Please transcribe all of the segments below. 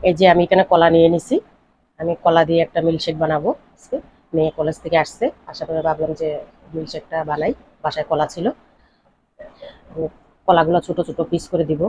এই যে আমি এখানে কলা নিয়ে নিছি, আমি কলা দিয়ে একটা মিল্কশেক বানাবো আজকে। মেয়ে কলেজ থেকে আসছে, আসার পরে ভাবলাম যে মিল্কশেকটা বানাই। বাসায় কলা ছিল, আমি কলাগুলো ছোট ছোট পিস করে দিব।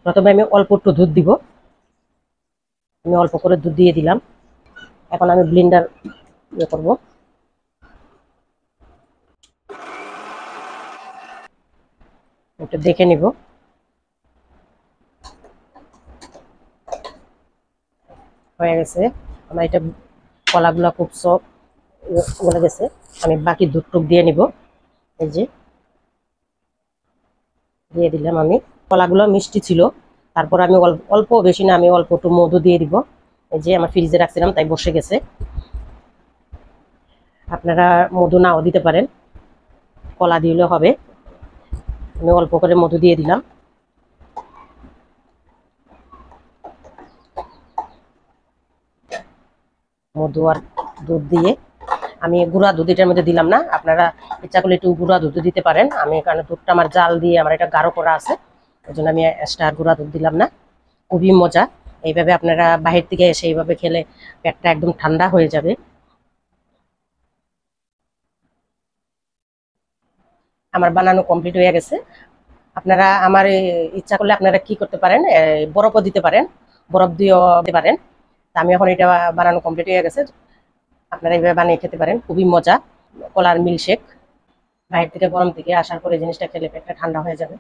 প্রথমে আমি অল্প একটু দুধ দিব, আমি অল্প করে দুধ দিয়ে দিলাম। এখন আমি ব্লেন্ডার ইয়ে করবো, একটু দেখে নিব। হয়ে গেছে আমার এটা, কলাগুলো খুব সফট গলে গেছে। আমি বাকি দুধ টুক দিয়ে নিব। এই যে দিয়ে দিলাম আমি। কলাগুলো মিষ্টি ছিল, তারপর আমি অল্প বেশি না, আমি অল্প একটু মধু দিয়ে দিব। এই যে আমার ফ্রিজে রাখছিলাম তাই বসে গেছে। আপনারা মধু নাও দিতে পারেন, কলা দিলেও হবে। আমি অল্প করে মধু দিয়ে দিলাম। মধু আর দুধ দিয়ে আমি গুঁড়া দুধ এটার মধ্যে দিলাম না, আপনারা ইচ্ছা করলে একটু গুঁড়া দুধ দিতে পারেন। আমি কারণ দুধটা আমার জাল দিয়ে আমার এটা গাঢ় করা আছে, ওই জন্য আমি এক্সট্রা গুঁড়া দুধ দিলাম না। খুবই মজা, এইভাবে আপনারা বাহির থেকে এসে এইভাবে খেলে পেটটা একদম ঠান্ডা হয়ে যাবে। আমার বানানো কমপ্লিট হয়ে গেছে। আপনারা আমার ইচ্ছা করলে আপনারা কি করতে পারেন, বরফও দিতে পারেন, বরফ দিয়েও দিতে পারেন। তা আমি এখন এটা বানানো কমপ্লিট হয়ে গেছে, আপনারা এইভাবে বানিয়ে খেতে পারেন, খুবই মজা। কলার মিল্কশেক, বাইরে থেকে গরম থেকে আসার পরে জিনিসটা খেলে পেটটা ঠান্ডা হয়ে যাবে।